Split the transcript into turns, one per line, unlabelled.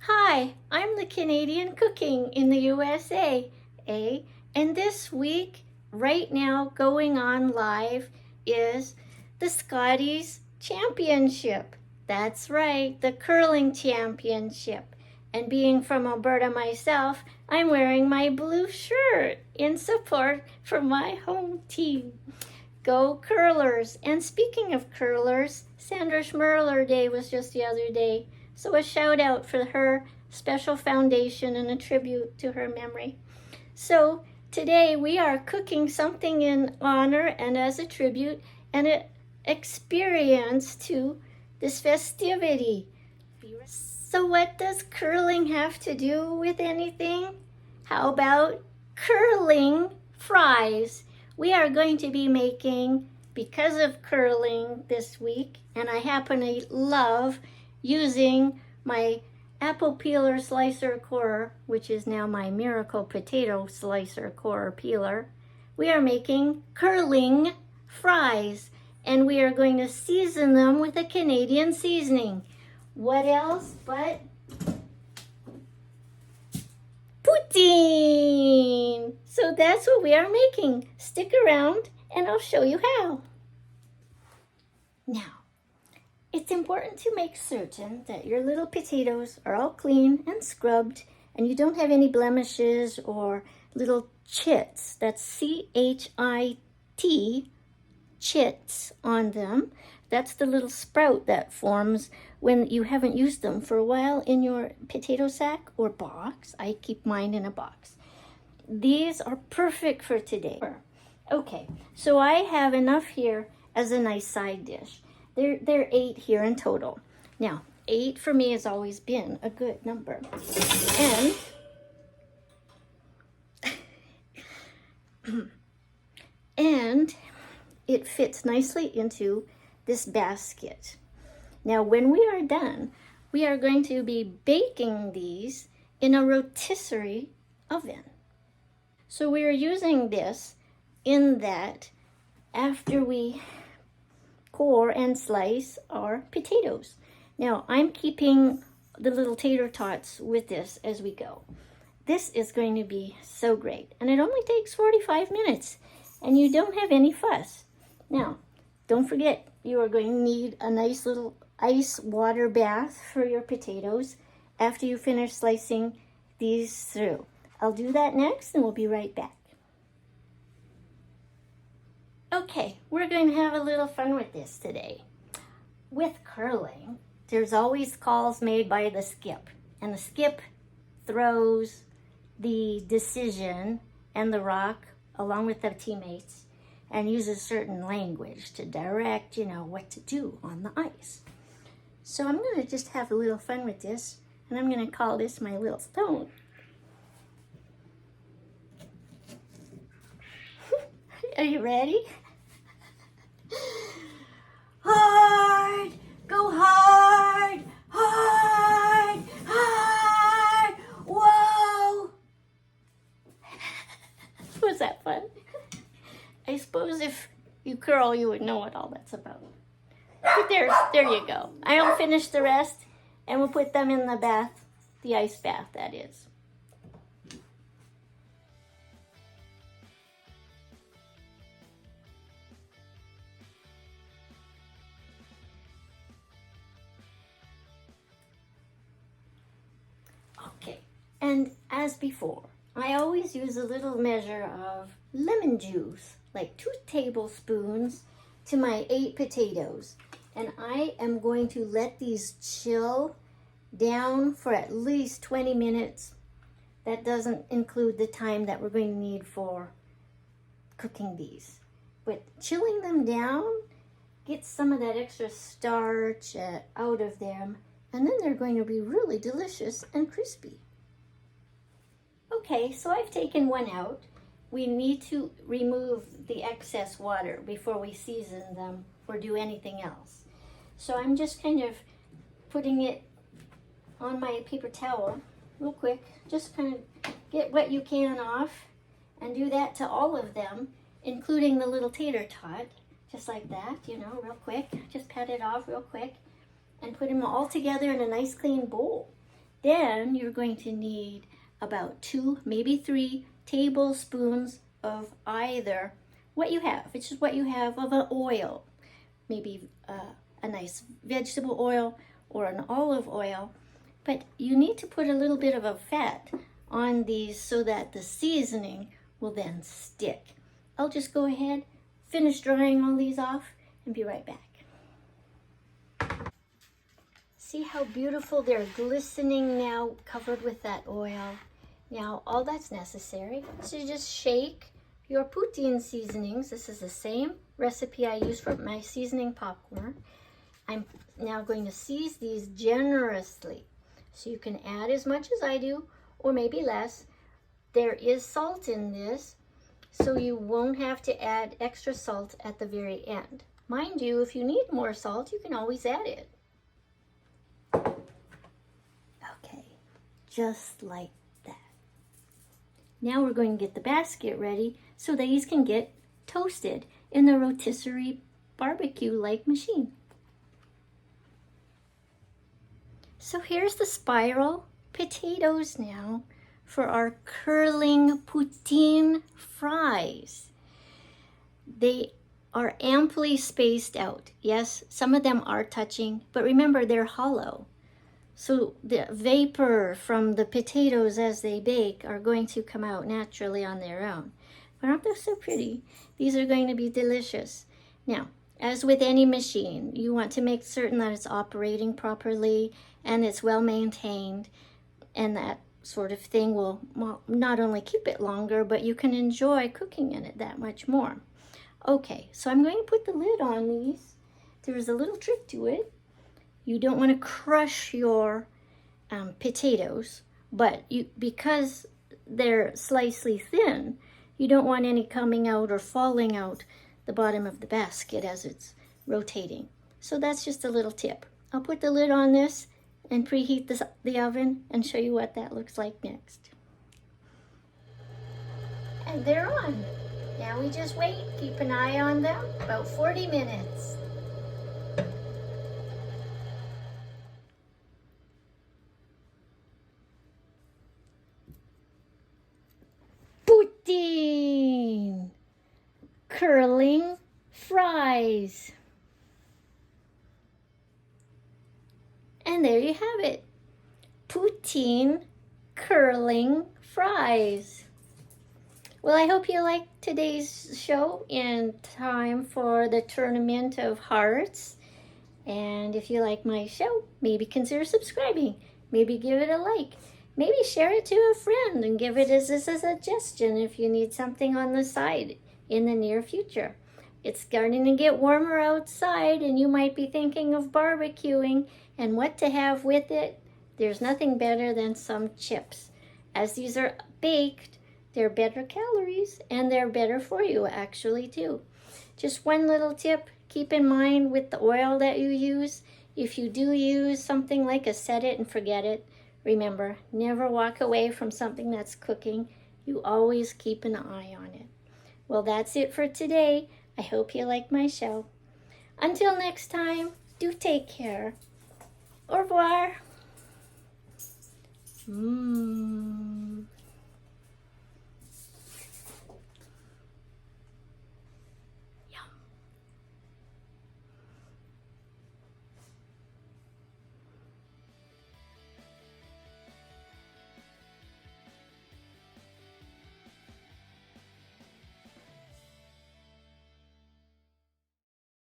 Hi, I'm the Canadian cooking in the USA, and this week, right now, going on live is the Scotties Championship. That's right, the curling championship. And being from Alberta myself, I'm wearing my blue shirt in support for my home team. Go Curlers! And speaking of curlers, Sandra Schmerler Day was just the other day. So a shout out for her special foundation and a tribute to her memory. So today we are cooking something in honor and as a tribute and an experience to this festivity. So what does curling have to do with anything? How about curling fries? We are going to be making, because of curling this week, and I happen to love using my apple peeler slicer corer, which is now my miracle potato slicer corer peeler. We are making curling fries, and we are going to season them with a Canadian seasoning. What else but poutine? So that's what we are making. Stick around and I'll show you how. Now, it's important to make certain that your little potatoes are all clean and scrubbed and you don't have any blemishes or little chits. That's C-H-I-T, chits on them. That's the little sprout that forms when you haven't used them for a while in your potato sack or box. I keep mine in a box. These are perfect for today. Okay, so I have enough here as a nice side dish. There are 8 here in total. Now, 8 for me has always been a good number. And it fits nicely into this basket. Now, when we are done, we are going to be baking these in a rotisserie oven. So we are using this in that after we core and slice our potatoes. Now, I'm keeping the little tater tots with this as we go. This is going to be so great, and it only takes 45 minutes, and you don't have any fuss. Now, don't forget, you are going to need a nice little ice water bath for your potatoes after you finish slicing these through. I'll do that next and we'll be right back. Okay, we're going to have a little fun with this today. With curling, there's always calls made by the skip, and the skip throws the decision and the rock along with their teammates and uses certain language to direct, what to do on the ice. So I'm going to just have a little fun with this, and I'm going to call this my little stone. Are you ready? Hard! Go hard! Hard! Hard! Whoa! Was that fun? I suppose if you curl, you would know what all that's about. But there you go. I'll finish the rest, and we'll put them in the bath, the ice bath, that is. Okay, and as before, I always use a little measure of lemon juice, like 2 tablespoons to my 8 potatoes. And I am going to let these chill down for at least 20 minutes. That doesn't include the time that we're going to need for cooking these. But chilling them down gets some of that extra starch out of them, and then they're going to be really delicious and crispy. Okay, so I've taken one out. We need to remove the excess water before we season them or do anything else. So I'm just kind of putting it on my paper towel real quick. Just kind of get what you can off and do that to all of them, including the little tater tot. Just like that, real quick. Just pat it off real quick and put them all together in a nice clean bowl. Then you're going to need about 2, maybe 3 tablespoons of either what you have, which is what you have of an oil, maybe a nice vegetable oil or an olive oil. But you need to put a little bit of a fat on these so that the seasoning will then stick. I'll just go ahead, finish drying all these off, and be right back. See how beautiful they're glistening now, covered with that oil. Now, all that's necessary is to just shake your poutine seasonings. This is the same recipe I use for my seasoning popcorn. I'm now going to season these generously. So you can add as much as I do, or maybe less. There is salt in this, so you won't have to add extra salt at the very end. Mind you, if you need more salt, you can always add it. Okay, just like that. Now we're going to get the basket ready so these can get toasted in the rotisserie barbecue-like machine. So here's the spiral potatoes now for our curling poutine fries. They are amply spaced out. Yes, some of them are touching, but remember they're hollow. So the vapor from the potatoes as they bake are going to come out naturally on their own. But aren't they so pretty? These are going to be delicious. Now, as with any machine, you want to make certain that it's operating properly and it's well maintained, and that sort of thing will not only keep it longer, but you can enjoy cooking in it that much more. Okay, so I'm going to put the lid on these. There's a little trick to it. You don't want to crush your potatoes, but because they're slightly thin, you don't want any coming out or falling out the bottom of the basket as it's rotating. So that's just a little tip. I'll put the lid on this and preheat the oven and show you what that looks like next. And they're on. Now we just wait, keep an eye on them, about 40 minutes. Poutine curling fries. And there you have it, poutine curling fries. Well, I hope you liked today's show in time for the Tournament of Hearts. And if you like my show, maybe consider subscribing. Maybe give it a like. Maybe share it to a friend and give it as a suggestion if you need something on the side in the near future. It's starting to get warmer outside and you might be thinking of barbecuing and what to have with it. There's nothing better than some chips. As these are baked, they're better calories and they're better for you actually too. Just one little tip, keep in mind with the oil that you use, if you do use something like a set it and forget it, remember, never walk away from something that's cooking. You always keep an eye on it. Well, that's it for today. I hope you like my show. Until next time, do take care. Au revoir.